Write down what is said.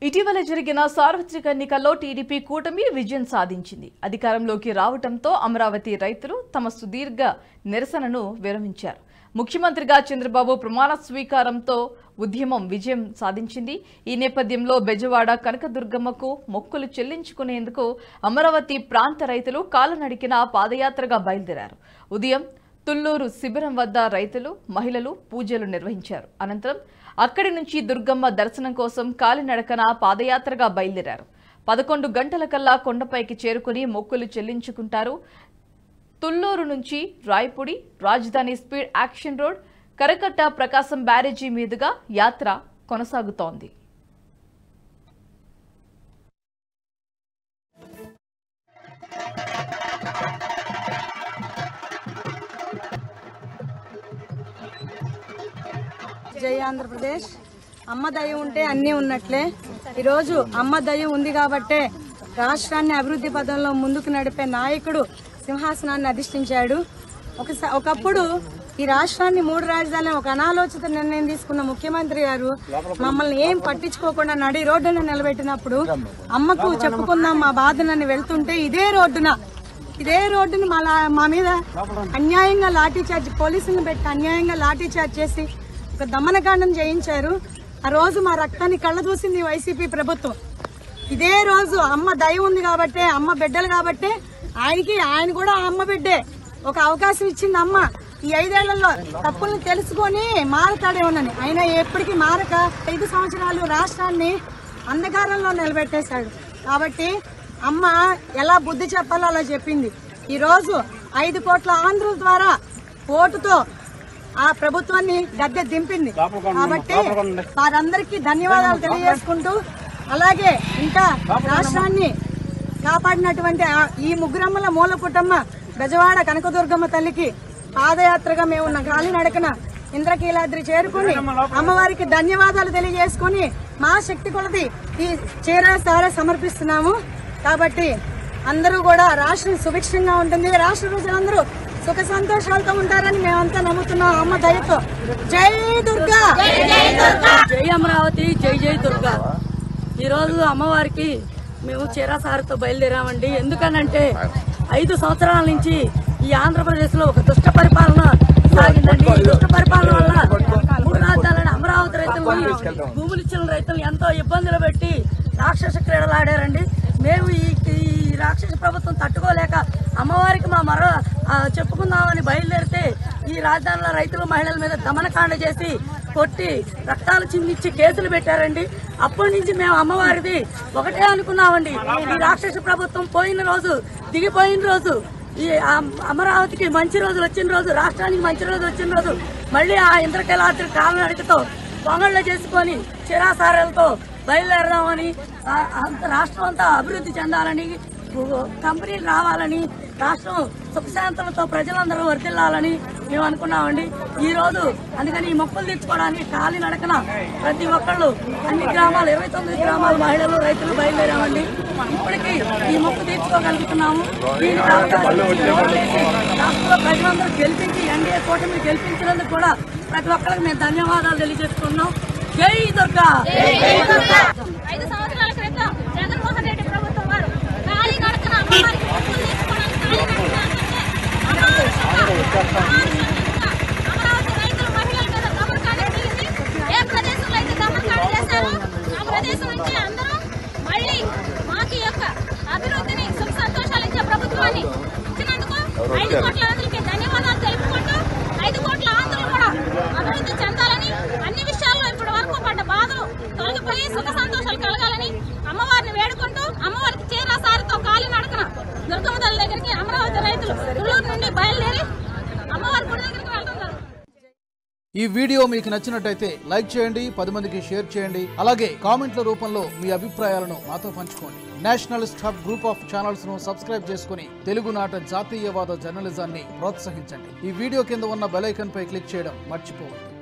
ఇటీవల జరిగిన సార్వత్రిక ఎన్నికల్లో టీడీపీ కూటమి విజయం సాధించింది. అధికారంలోకి రావడంతో అమరావతి రైతులు తమ సుదీర్ఘ నిరసనను విరమించారు. ముఖ్యమంత్రిగా చంద్రబాబు ప్రమాణ స్వీకారంతో ఉద్యమం విజయం సాధించింది. ఈ నేపథ్యంలో బెజవాడ కనకదుర్గమ్మకు మొక్కులు చెల్లించుకునేందుకు అమరావతి ప్రాంత రైతులు కాలినడకన పాదయాత్రగా బయలుదేరారు. ఉదయం తుళ్లూరు శిబిరం వద్ద రైతులు, మహిళలు పూజలు నిర్వహించారు. అనంతరం అక్కడి నుంచి దుర్గమ్మ దర్శనం కోసం కాలినడకన పాదయాత్రగా బయలుదేరారు. 11 గంటలకల్లా కొండపైకి చేరుకుని మొక్కులు చెల్లించుకుంటారు. తుళ్లూరు నుంచి రాయపూడి, రాజధాని స్పీడ్ యాక్షన్ రోడ్, కరకట్ట ప్రకాశం బ్యారేజీ మీదుగా యాత్ర కొనసాగుతోంది. జై ఆంధ్రప్రదేశ్. అమ్మ దయ ఉంటే అన్నీ ఉన్నట్లే. ఈరోజు అమ్మ దయ ఉంది కాబట్టే రాష్ట్రాన్ని అభివృద్ధి పదంలో ముందుకు నడిపే నాయకుడు సింహాసనాన్ని అధిష్ఠించాడు. ఒకప్పుడు ఈ రాష్ట్రాన్ని 3 రాజధానులు ఒక అనాలోచిత నిర్ణయం తీసుకున్న ముఖ్యమంత్రి గారు మమ్మల్ని ఏం పట్టించుకోకుండా నడి రోడ్డున నిలబెట్టినప్పుడు అమ్మకు చెప్పుకుందాం మా బాధనని వెళ్తుంటే ఇదే రోడ్డును మా మీద అన్యాయంగా లాఠీ చార్జ్, పోలీసులను పెట్టి అన్యాయంగా లాఠీ చార్జ్ చేసి ఒక దమనకాండం చేయించారు. ఆ రోజు మా రక్తాన్ని కళ్ళ చూసింది వైసీపీ ప్రభుత్వం. ఇదే రోజు అమ్మ దయ ఉంది కాబట్టే, అమ్మ బిడ్డలు కాబట్టే ఆయన కూడా అమ్మ బిడ్డే, ఒక అవకాశం ఇచ్చింది అమ్మ. ఈ 5 ఏళ్లలో తప్పులను తెలుసుకొని మారతాడేమోనని, అయినా ఎప్పటికీ మారక 5 సంవత్సరాలు రాష్ట్రాన్ని అంధకారంలో నిలబెట్టేశాడు. కాబట్టి అమ్మ ఎలా బుద్ధి చెప్పాలో అలా చెప్పింది. ఈ రోజు 5 కోట్ల ఆంధ్రుల ద్వారా ఓటుతో ఆ ప్రభుత్వాన్ని గద్దె దింపింది. కాబట్టి వారందరికీ ధన్యవాదాలు తెలియజేసుకుంటూ, అలాగే ఇంకా రాష్ట్రాన్ని కాపాడినటువంటి ఈ ముగ్గురమ్మల మూల కుటుంబ బెజవాడ కనకదుర్గమ్మ తల్లికి పాదయాత్రగా మేము కాలినడకన ఇంద్రకీలాద్రి చేరుకుని అమ్మవారికి ధన్యవాదాలు తెలియజేసుకుని మా శక్తి కొలది ఈ చీర సమర్పిస్తున్నాము. కాబట్టి అందరూ కూడా రాష్ట్రం సుభిక్షంగా ఉంటుంది, రాష్ట్ర ప్రజలందరూ సుఖ సంతోషాలతో ఉంటారని మేమంతా నమ్ముతున్నాం అమ్మ దయతో. జై దుర్గా, జై అమరావతి, జై జై దుర్గా. ఈరోజు అమ్మవారికి మేము చీరాసారితో బయలుదేరామండి. ఎందుకనంటే 5 సంవత్సరాల నుంచి ఈ ఆంధ్రప్రదేశ్ లో ఒక దుష్ట పరిపాలన సాగిందండి. ఈ దుష్ట పరిపాలన వల్ల 3 రాజధానులను అమరావతి రైతులను, భూములు ఇచ్చిన రైతులను ఎంతో ఇబ్బందులు పెట్టి రాక్షస క్రీడలు ఆడారండి. మేము ఈ రాక్షస ప్రభుత్వం తట్టుకోలేక అమ్మవారికి మా చెప్పుకుందామని బయలుదేరితే ఈ రాజధానిలో రైతులు, మహిళల మీద దమనకాండ చేసి కొట్టి రక్తాలు చిందించి కేసులు పెట్టారండి. అప్పటి నుంచి మేము అమ్మవారిది ఒకటే అనుకున్నామండి, ఈ రాక్షస ప్రభుత్వం పోయిన రోజు, దిగిపోయిన రోజు, ఈ అమరావతికి మంచి రోజులు వచ్చిన రోజు, రాష్ట్రానికి మంచి రోజులు వచ్చిన రోజు మళ్ళీ ఆ ఇంద్రకీలాద్రి కాలినడకతో పొంగళ్ళు చేసుకొని చిరాసారాలతో బయలుదేరదామని, రాష్ట్రం అంతా అభివృద్ధి చెందాలని, కంపెనీలు రావాలని, రాష్ట్రం సుఖశాంతులతో ప్రజలందరూ వర్తిల్లాలని మేము అనుకున్నామండి. ఈ రోజు అందుకని ఈ మొక్కులు తీర్చుకోవడానికి కాలినడకన ప్రతి ఒక్కళ్ళు అన్ని గ్రామాలు 29 గ్రామాల మహిళలు, రైతులు బయలుదేరామండి. ఇప్పటికీ ఈ మొక్కు తీర్చుకోగలుగుతున్నాము. దీనికి రాష్ట్రంలో ప్రజలందరూ గెలిపించి ఎన్డీఏ కూటమి గెలిపించినందుకు కూడా ప్రతి ఒక్కరికి మేము ధన్యవాదాలు తెలియజేస్తున్నాం. జై దుర్గా. 5 సంవత్సరాల క్రితం జగన్మోహన్ రెడ్డి ప్రభుత్వం వారు కాలినడకన అమ్మవారికి మొక్కులు అమరావతి రైతులు, మహిళల మీద దమనకాండ జరిగింది. ఏ ప్రదేశంలో అయితే దమనకాండ చేశారో ఆ ప్రదేశం నుంచి అందరూ మళ్ళీ మాకు యొక్క అభివృద్ధిని, సుఖ సంతోషాలు ఇచ్చే ప్రభుత్వాన్ని ఇచ్చినందుకు 5 కోట్ల ఆంధ్రులకి ధన్యవాదాలు తెలుపుకుంటూ 5 కోట్ల ఆంధ్రులు కూడా అభివృద్ధి చెందాలని, అన్ని విషయాల్లో ఇప్పటి వరకు పడ్డ బాధలు తొలగిపోయి సుఖ సంతోషాలు కలగాలని అమ్మవారిని వేడుకుంటూ, అమ్మవారికి చీరాసారితో కాలినడకన దుర్గమ్మ తల్లి దగ్గరికి అమరావతి రైతులు తుళ్లూరు నుండి బయలుదేరి అమ్మవారి గుడి దగ్గరికి వెళ్తున్నారు. ఈ వీడియో మీకు నచ్చినట్టయితే లైక్ చేయండి, 10 మందికి షేర్ చేయండి. అలాగే కామెంట్ల రూపంలో మీ అభిప్రాయాలను మాతో పంచుకోండి. Nationalist hub group of channels ను సబ్స్క్రైబ్ చేసుకుని తెలుగునాట జాతీయవాద జర్నలిజాన్ని ప్రోత్సహించండి. ఈ వీడియో కింద ఉన్న బెల్ ఐకాన్ పై క్లిక్ చేయడం మర్చిపోవద్దు.